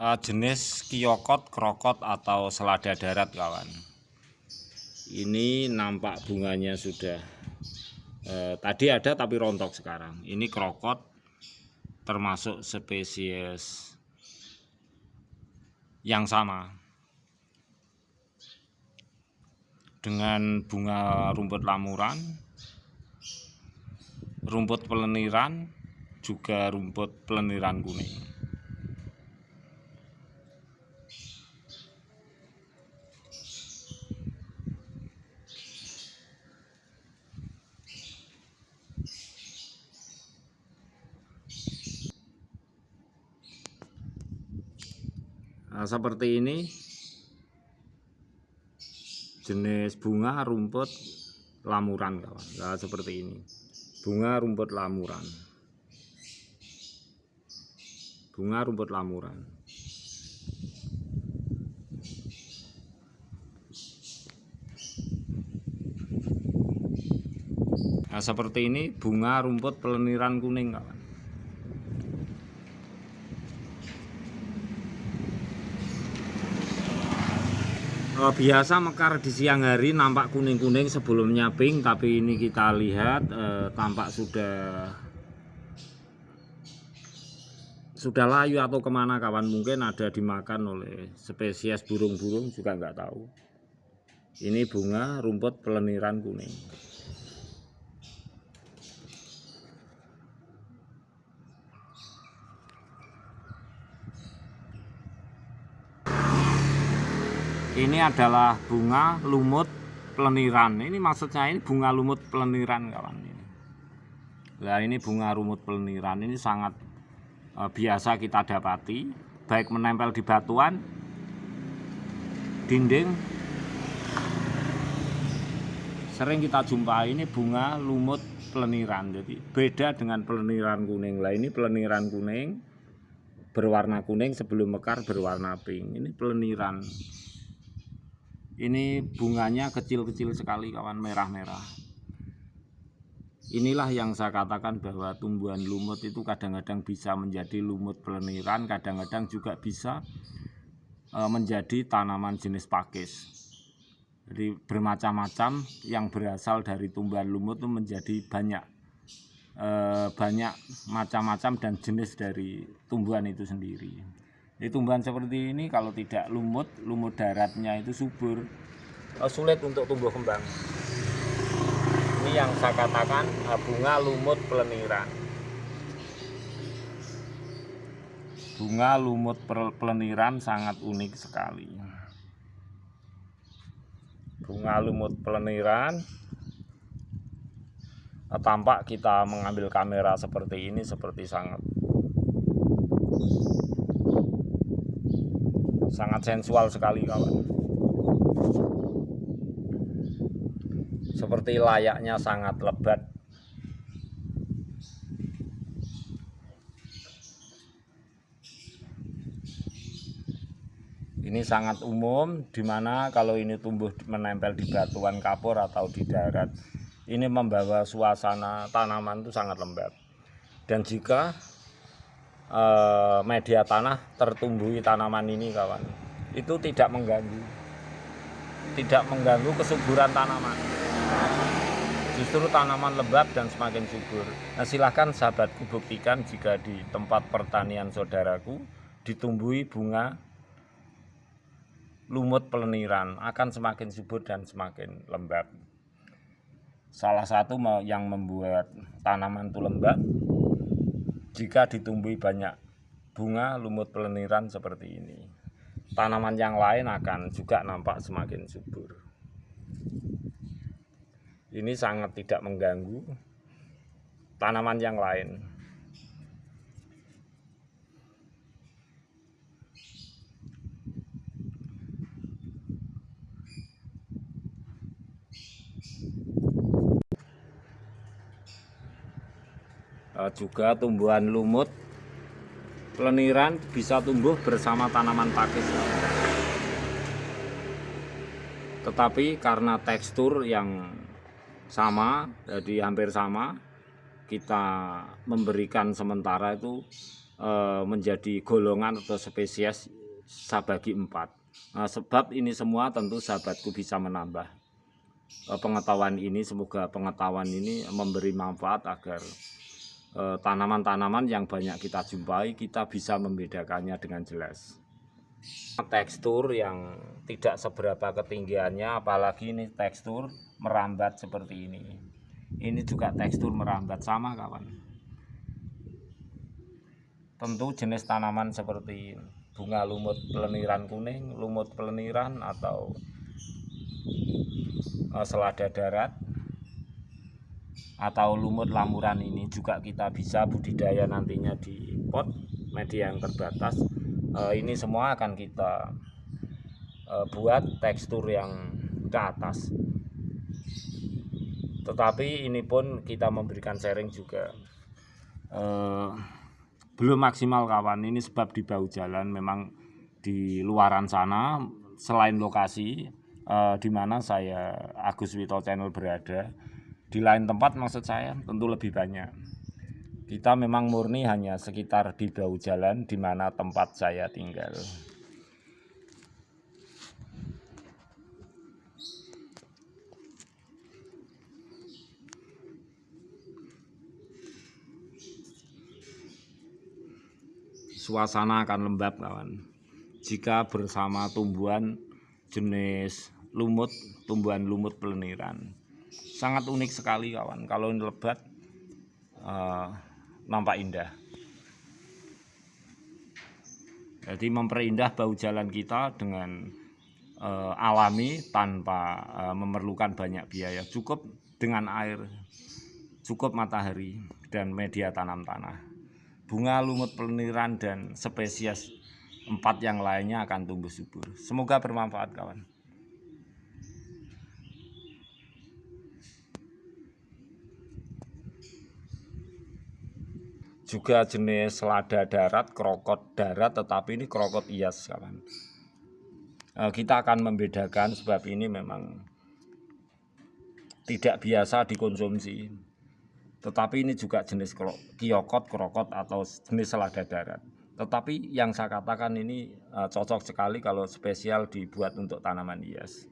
Jenis kiokot, krokot atau selada darat kawan. Ini nampak bunganya sudah tadi ada tapi rontok sekarang. Ini krokot termasuk spesies yang sama dengan bunga rumput lamuran, rumput peleniran, juga rumput peleniran kuning. Nah, seperti ini jenis bunga rumput lamuran kawan. Nah, seperti ini bunga rumput lamuran, bunga rumput lamuran. Nah, seperti ini bunga rumput peleniran kuning kawan. Biasa mekar di siang hari nampak kuning-kuning, sebelumnya pink, tapi ini kita lihat tampak sudah layu atau kemana kawan, mungkin ada dimakan oleh spesies burung-burung juga nggak tahu. Ini bunga rumput peleniran kuning. Ini adalah bunga lumut peleniran. Ini maksudnya ini bunga lumut peleniran kawan. Nah, ini bunga lumut peleniran ini sangat biasa kita dapati, baik menempel di batuan, dinding. Sering kita jumpai ini bunga lumut peleniran. Jadi beda dengan peleniran kuning. Lah, ini peleniran kuning berwarna kuning, sebelum mekar berwarna pink. Ini peleniran. Ini bunganya kecil-kecil sekali kawan, merah-merah. Inilah yang saya katakan bahwa tumbuhan lumut itu kadang-kadang bisa menjadi lumut peleniran, kadang-kadang juga bisa menjadi tanaman jenis pakis. Jadi bermacam-macam yang berasal dari tumbuhan lumut itu menjadi banyak macam-macam dan jenis dari tumbuhan itu sendiri. Jadi tumbuhan seperti ini kalau tidak lumut daratnya itu subur, sulit untuk tumbuh kembang. Ini yang saya katakan bunga lumut peleniran. Bunga lumut peleniran sangat unik sekali. Bunga lumut peleniran, tampak kita mengambil kamera seperti ini seperti sangat sensual sekali kawan. Seperti layaknya sangat lebat. Ini sangat umum, dimana kalau ini tumbuh menempel di batuan kapur atau di darat, ini membawa suasana tanaman itu sangat lembab. Dan jika media tanah tertumbuhi tanaman ini kawan, itu tidak mengganggu kesuburan tanaman. Justru tanaman lembab dan semakin subur. Nah, silahkan sahabatku buktikan jika di tempat pertanian saudaraku ditumbuhi bunga lumut peleniran, akan semakin subur dan semakin lembab. Salah satu yang membuat tanaman itu lembab, jika ditumbuhi banyak bunga lumut peleniran seperti ini, tanaman yang lain akan juga nampak semakin subur. Ini sangat tidak mengganggu tanaman yang lain. Juga tumbuhan lumut peleniran bisa tumbuh bersama tanaman pakis, tetapi karena tekstur yang sama, jadi hampir sama, kita memberikan sementara itu menjadi golongan atau spesies sabagi 4. Sebab ini semua tentu sahabatku bisa menambah pengetahuan ini. Semoga pengetahuan ini memberi manfaat agar tanaman-tanaman yang banyak kita jumpai kita bisa membedakannya dengan jelas. Tekstur yang tidak seberapa ketinggiannya, apalagi ini tekstur merambat seperti ini. Ini juga tekstur merambat sama kawan. Tentu jenis tanaman seperti bunga lumut peleniran kuning, lumut peleniran atau selada darat atau lumut lamuran ini juga kita bisa budidaya nantinya di pot media yang terbatas. Ini semua akan kita buat tekstur yang ke atas. Tetapi ini pun kita memberikan sharing juga belum maksimal kawan. Ini sebab di bahu jalan memang di luaran sana selain lokasi di mana saya Agus Wito Channel berada, di lain tempat maksud saya tentu lebih banyak. Kita memang murni hanya sekitar di bahu jalan di mana tempat saya tinggal. Suasana akan lembab kawan jika bersama tumbuhan jenis lumut, tumbuhan lumut peleniran. Sangat unik sekali kawan. Kalau ini lebat nampak indah. Jadi memperindah bahu jalan kita dengan alami tanpa memerlukan banyak biaya. Cukup dengan air, cukup matahari dan media tanam tanah. Bunga lumut peleniran dan spesies 4 yang lainnya akan tumbuh subur. Semoga bermanfaat kawan. Juga jenis selada darat, krokot darat, tetapi ini krokot hias kawan. Kita akan membedakan sebab ini memang tidak biasa dikonsumsi. Tetapi ini juga jenis kiokot, krokot atau jenis selada darat. Tetapi yang saya katakan ini cocok sekali kalau spesial dibuat untuk tanaman hias.